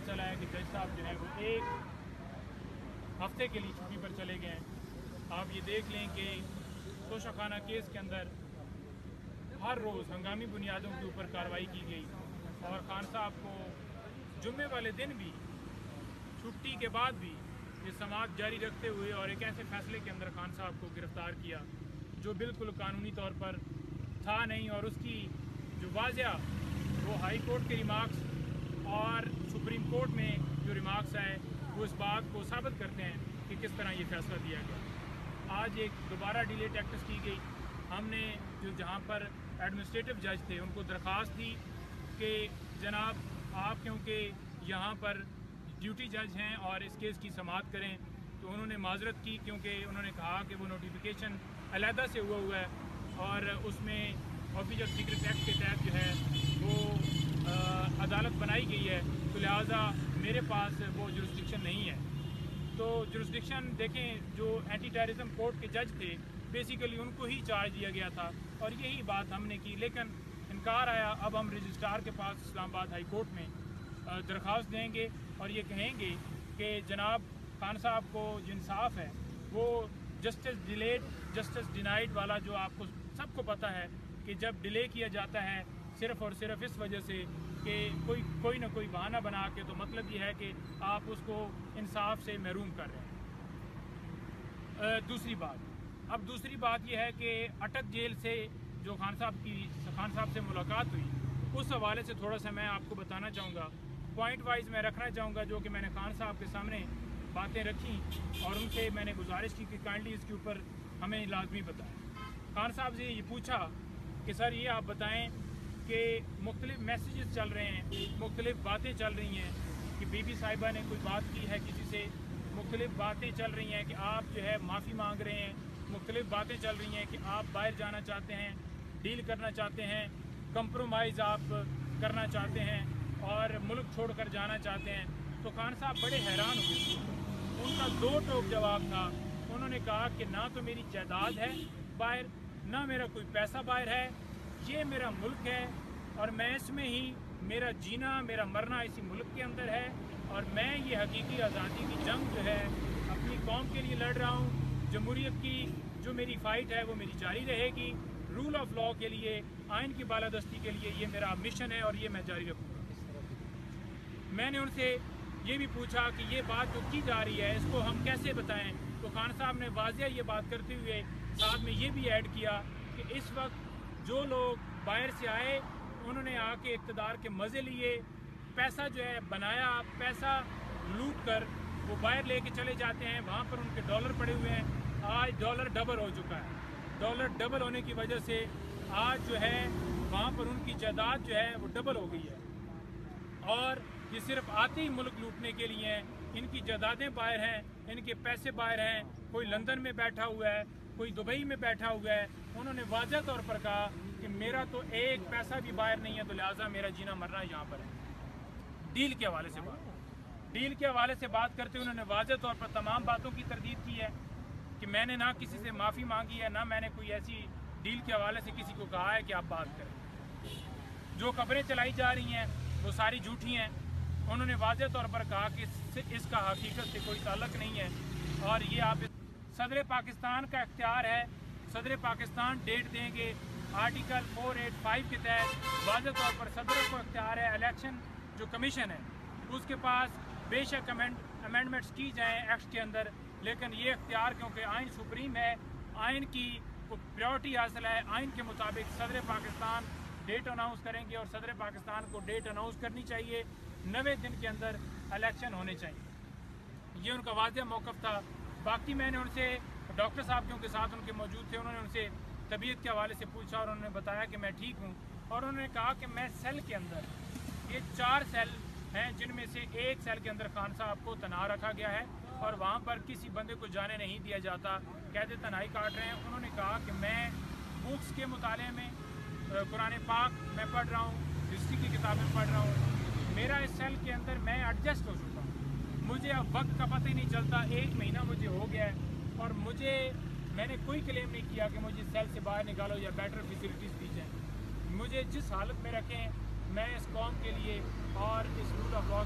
पता चला है कि जज साहब जो है वो एक हफ्ते के लिए छुट्टी पर चले गए हैं। आप ये देख लें कि तोशाखाना केस के अंदर हर रोज़ हंगामी बुनियादों के ऊपर कार्रवाई की गई और खान साहब को जुम्मे वाले दिन भी छुट्टी के बाद भी ये समाअत जारी रखते हुए और एक ऐसे फैसले के अंदर खान साहब को गिरफ़्तार किया जो बिल्कुल कानूनी तौर पर था नहीं, और उसकी जो वाज़िया वो हाई कोर्ट के रिमार्क्स और सुप्रीम कोर्ट में जो रिमार्क्स आए वो इस बात को साबित करते हैं कि किस तरह ये फैसला दिया गया। आज एक दोबारा डिले टैक्टिस की गई। हमने जो जहाँ पर एडमिनिस्ट्रेटिव जज थे उनको दरख्वास्त दी कि जनाब आप क्योंकि यहाँ पर ड्यूटी जज हैं और इस केस की समाअत करें, तो उन्होंने माजरत की क्योंकि उन्होंने कहा कि वो नोटिफिकेशन अलहदा से हुआ है और उसमें ऑफिसर सीक्रेट एक्ट के तहत जो है वो अदालत बनाई गई है, तो लिहाजा मेरे पास वो जुरिस्डिक्शन नहीं है। तो जुरिस्डिक्शन देखें, जो एंटी टेररिज्म कोर्ट के जज थे बेसिकली उनको ही चार्ज दिया गया था और यही बात हमने की, लेकिन इनकार आया। अब हम रजिस्ट्रार के पास इस्लामाबाद हाई कोर्ट में दरख्वास्त देंगे और ये कहेंगे कि जनाब खान साहब को जो इंसाफ है वो जस्टिस डिलेड जस्टिस डिनाइड वाला, जो आपको सबको पता है कि जब डिले किया जाता है सिर्फ़ और सिर्फ इस वजह से कि कोई ना कोई बहाना बना के, तो मतलब ये है कि आप उसको इंसाफ से महरूम कर रहे हैं। दूसरी बात यह है कि अटक जेल से जो खान साहब से मुलाकात हुई, उस हवाले से थोड़ा सा मैं आपको बताना चाहूँगा। पॉइंट वाइज मैं रखना चाहूँगा जो कि मैंने खान साहब के सामने बातें रखी और उनसे मैंने गुजारिश की कि काइंडली इसके ऊपर हमें लाजमी बताएं। खान साहब से ये पूछा कि सर ये आप बताएं कि मुख्तलिफ मैसेजेस चल रहे हैं, मुख्तलिफ बातें चल रही हैं कि बीबी साहिबा ने कोई बात की है किसी से, मुख्तलिफ बातें चल रही हैं कि आप जो है माफ़ी मांग रहे हैं, मुख्तलिफ बातें चल रही हैं कि आप बाहर जाना चाहते हैं, डील करना चाहते हैं, कंप्रोमाइज़ आप करना चाहते हैं और मुल्क छोड़कर जाना चाहते हैं। तो खान साहब बड़े हैरान हुए। उनका दो टोक जवाब था। उन्होंने कहा कि ना तो मेरी जायदाद है बाहर, ना मेरा कोई पैसा बाहर है, ये मेरा मुल्क है और मैं इसमें ही मेरा जीना मेरा मरना इसी मुल्क के अंदर है और मैं ये हकीकी आज़ादी की जंग जो है अपनी कौम के लिए लड़ रहा हूँ। जमहूरियत की जो मेरी फ़ाइट है वो मेरी जारी रहेगी। रूल ऑफ लॉ के लिए, आइन की बालादस्ती के लिए ये मेरा मिशन है और ये मैं जारी रखूँगा। मैंने उनसे ये भी पूछा कि ये बात जो की जा रही है इसको हम कैसे बताएं, तो खान साहब ने वाज़िया ये बात करते हुए साथ में ये भी ऐड किया कि इस वक्त जो लोग बाहर से आए उन्होंने आके इक़्तिदार के मज़े लिए, पैसा जो है बनाया, पैसा लूट कर वो बाहर लेके चले जाते हैं, वहाँ पर उनके डॉलर पड़े हुए हैं। आज डॉलर डबल हो चुका है। डॉलर डबल होने की वजह से आज जो है वहाँ पर उनकी जायदाद जो है वो डबल हो गई है और ये सिर्फ आते ही मुल्क लूटने के लिए हैं। इनकी जायदादें बाहर हैं, इनके पैसे बाहर हैं, कोई लंदन में बैठा हुआ है, कोई दुबई में बैठा हुआ है। उन्होंने वाज़ह तौर पर कहा कि मेरा तो एक पैसा भी बाहर नहीं है, तो लिहाजा मेरा जीना मरना यहाँ पर है। डील के हवाले से बात करते हुए उन्होंने वाज़ह तौर पर तमाम बातों की तरदीद की है कि मैंने ना किसी से माफ़ी मांगी है, ना मैंने कोई ऐसी डील के हवाले से किसी को कहा है कि आप बात करें। जो खबरें चलाई जा रही हैं वो सारी झूठी हैं। उन्होंने वाज़ह तौर पर कहा कि इसका हकीकत से कोई ताल्लुक़ नहीं है और ये आप सदर पाकिस्तान का इख्तियार है। सदर पाकिस्तान डेट देंगे। आर्टिकल 485 के तहत वाज़ह तौर पर सदर को इख्तियार है। इलेक्शन जो कमीशन है उसके पास बेशक अमेंडमेंट्स की जाएँ एक्ट के अंदर, लेकिन ये इख्तियार क्योंकि आइन सुप्रीम है, आइन की प्रायोरिटी हासिल है, आइन के मुताबिक सदर पाकिस्तान डेट अनाउंस करेंगे और सदर पाकिस्तान को डेट अनाउंस करनी चाहिए। 90 दिन के अंदर इलेक्शन होने चाहिए। ये उनका वाज़ह मौक़िफ़ था। बाकी मैंने उनसे डॉक्टर साहब क्योंकि साथ उनके मौजूद थे, उन्होंने उनसे तबीयत के हवाले से पूछा और उन्होंने बताया कि मैं ठीक हूँ और उन्होंने कहा कि मैं सेल के अंदर, ये 4 सेल हैं जिनमें से एक सेल के अंदर खान साहब को तनाव रखा गया है और वहाँ पर किसी बंदे को जाने नहीं दिया जाता, कैद तन्हाई काट रहे हैं। उन्होंने कहा कि मैं बुक्स के मुताले में कुरान पाक मैं पढ़ रहा हूँ, हिस्ट्री की किताबें पढ़ रहा हूँ। मेरा इस सेल के अंदर मैं एडजस्ट हो चुका हूँ, मुझे अब वक्त का पता ही नहीं चलता। 1 महीना मुझे हो गया है और मैंने कोई क्लेम नहीं किया कि मुझे सेल से बाहर निकालो या बेटर फैसिलिटीज़ दी जाएँ। मुझे जिस हालत में रखें, मैं इस कौम के लिए और इस रूल ऑफ लॉ